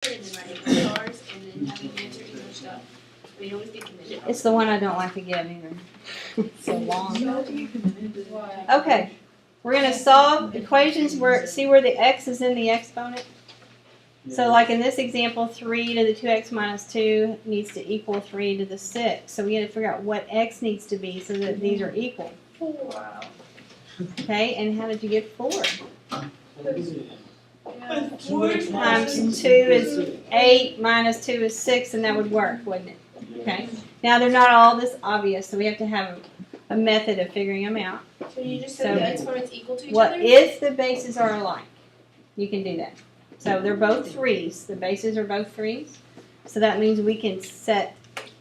And then writing stars and then having to answer English stuff. I mean, always be committed. It's the one I don't like to give either. It's so long. Okay, we're going to solve equations where, see where the x is in the exponent? So like in this example, 3 to the 2x minus 2 needs to equal 3 to the 6. So we got to figure out what x needs to be so that these are equal. Wow. Okay, and how did you get 4? 4 Times 2 is 8, minus 2 is 6, and that would work, wouldn't it? Okay. Now they're not all this obvious, so we have to have a method of figuring them out. So you just said the exponents equal to each What other? if the bases are alike? You can do that. So they're both 3s. The bases are both 3s. So that means we can set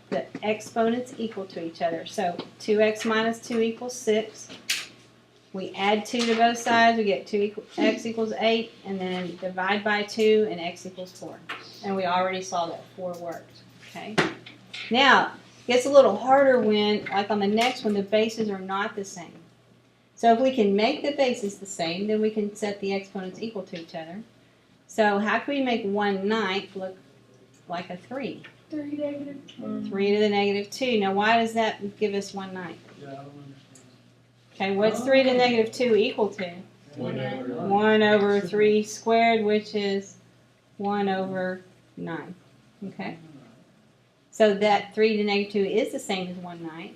the exponents equal to each other. So 2x minus 2 equals 6. We add 2 to both sides. We get x equals 8. And then divide by 2 and x equals 4. And we already saw that 4 worked. Okay. Now, it gets a little harder when, like on the next one, the bases are not the same. So if we can make the bases the same, then we can set the exponents equal to each other. So how can we make 1/9 look like a 3? 3 negative 3 to the negative 2. Now why does that give us 1/9? Yeah, I don't understand. Okay, what's 3 to the negative 2 equal to? 1 over 3 squared, which is 1 over 9. Okay. So that 3 to the negative 2 is the same as 1/9.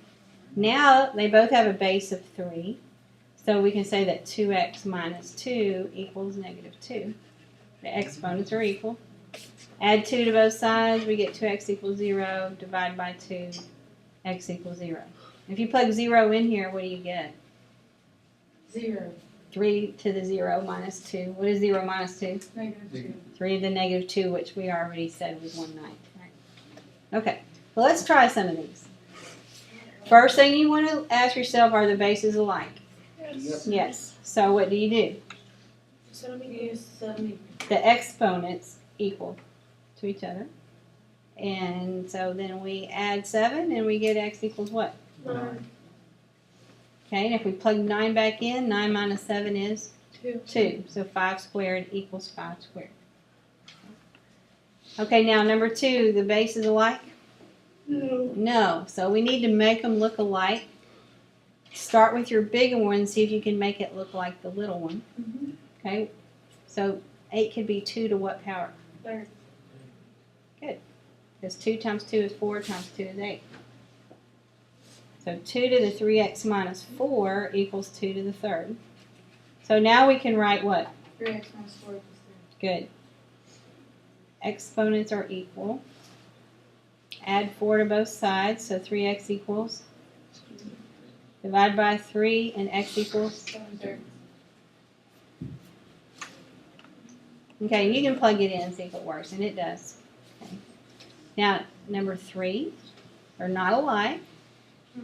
Now they both have a base of 3. So we can say that 2x minus 2 equals negative 2. The exponents are equal. Add 2 to both sides, we get 2x equals 0. Divide by 2, x equals 0. If you plug 0 in here, what do you get? 0. 3 to the 0 minus 2. What is 0 minus 2? Negative 2. 3 to the negative 2, which we already said was 1/9. Right? Okay, well let's try some of these. First thing you want to ask yourself, are the bases alike? Yes. Yes. So what do you do? So we use 7. The exponents equal to each other. And so then we add 7 and we get x equals what? 9. Okay, and if we plug 9 back in, 9 minus 7 is 2. So 5 squared equals 5 squared. Okay, now number 2, the base is alike? No. No. So we need to make them look alike. Start with your bigger one and see if you can make it look like the little one. Okay, so 8 could be 2 to what power? 3rd. Good. Because 2 times 2 is 4 times 2 is 8. So 2 to the 3x minus 4 equals 2 to the 3rd. So now we can write what? 3x minus 4 equals 3. Good. Exponents are equal. Add 4 to both sides, so 3x equals. Divide by 3 and x equals. 7/3. Okay, you can plug it in and see if it works, and it does. Okay. Now, number 3, they're not alike.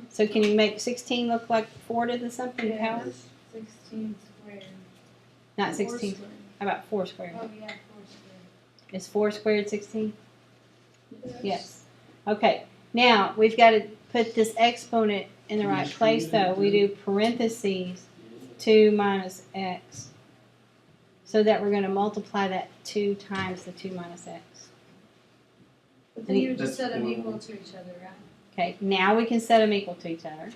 So can you make 16 look like 4 to the something power? 16 squared. Not 4 16. squared. How about 4 squared? Oh, yeah, 4 squared. Is 4 squared 16? Yes. Okay, now we've got to put this exponent in the right place, though. We do parentheses 2 minus x, so that we're going to multiply that 2 times the 2 minus x. But then you just set them equal to each other, right? Okay, now we can set them equal to each other.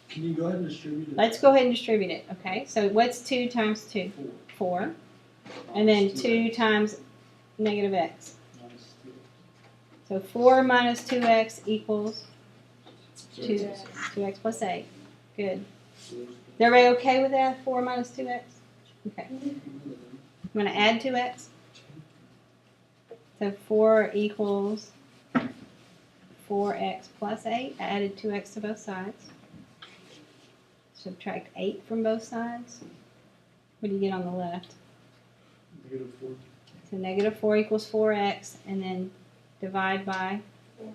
Can you go ahead and distribute it? Let's go ahead and distribute it, okay? So what's 2 times 2? 4. And then 2 times negative x. So 4 minus 2x equals 2x plus 8. Good. Is everybody okay with that? 4 minus 2x? Okay. I'm going to add 2x. So 4 equals 4x plus 8. I added 2x to both sides. Subtract 8 from both sides. What do you get on the left? -4. So negative 4 equals 4x, and then divide by 4.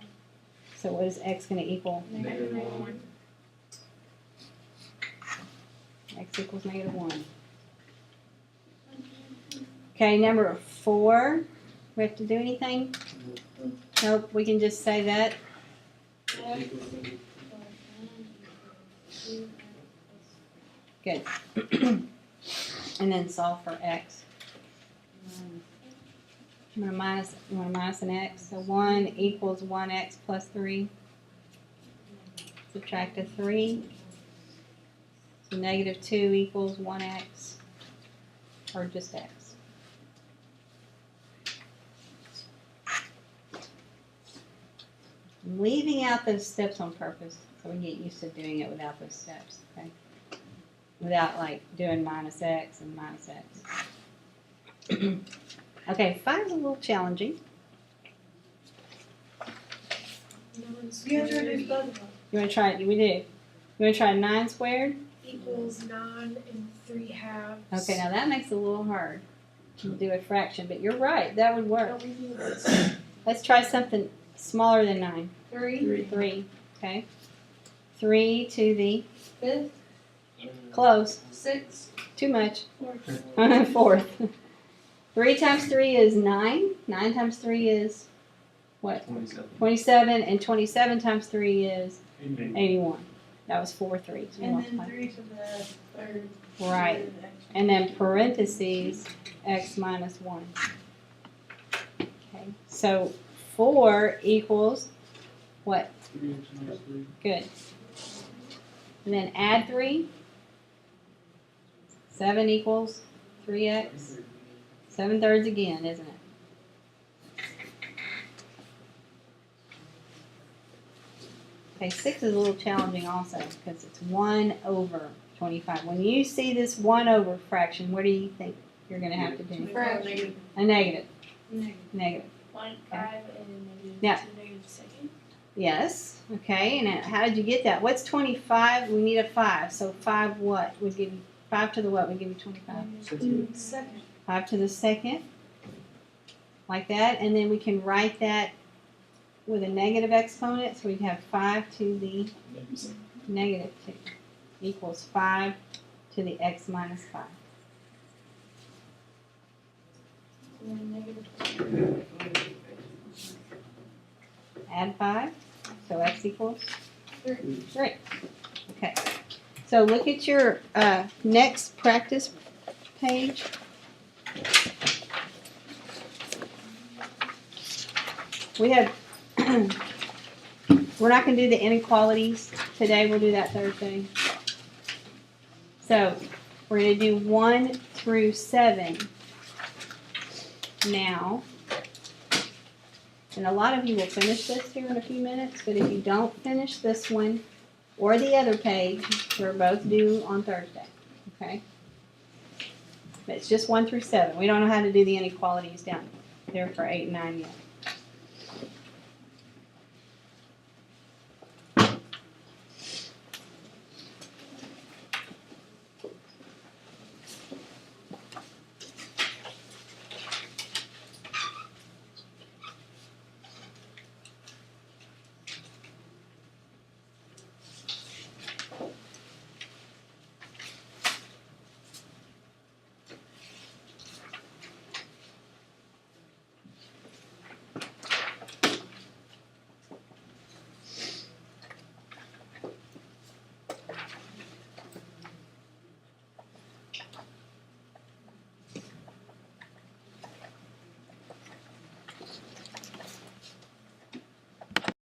So what is x going to equal? Negative 1. X equals negative 1. Okay, number 4. We have to do anything? Nope, we can just say that. Good. And then solve for x. You want to minus an x, so 1 equals 1x plus 3. Subtract a 3. So negative 2 equals 1x, or just x. I'm leaving out those steps on purpose, so we get used to doing it without those steps, okay? Without like doing minus x and minus x. Okay, 5 is a little challenging. You have to reduce both of them. You want to try it? We do. You want to try 9 squared? Equals 9 and 3/2. Okay, now that makes it a little hard to do a fraction, but you're right. That would work. Let's try something smaller than 9. 3. 3, okay? 3 to the 5th. close. 6. Too much. 4. Fourth. 3 times 3 is 9. 9 times 3 is what? 27. And 27 times 3 is 81. That was 4 3s. We And multiplied. then 3 to the 3rd. Right. And then parentheses x minus 1. Okay. So 4 equals what? 3x minus 3. Good. And then add 3. 7 equals 3x. 7/3 again, isn't it? Okay, 6 is a little challenging also because it's 1 over 25. When you see this 1 over fraction, what do you think you're going to have to do? Fraction. A negative. Negative. Negative. 1, 5, and negative Yeah. 2 negative second. Yes. Okay, and how did you get that? What's 25? We need a 5. So 5 what? Would give you 5 to the what would give you 25? Second. 5 to the second, like that, and then we can write that with a negative exponent, so we'd have 5 to the negative 2 equals 5 to the x minus 5. And then negative. Add 5, so x equals 3. 3. Okay, so look at your next practice page. We have, we're not going to do the inequalities today, we'll do that Thursday. So, we're going to do 1 through 7 now. And a lot of you will finish this here in a few minutes, but if you don't finish this one or the other page, we're both due on Thursday, okay? But it's just 1 through 7. We don't know how to do the inequalities down there for 8 and 9 yet.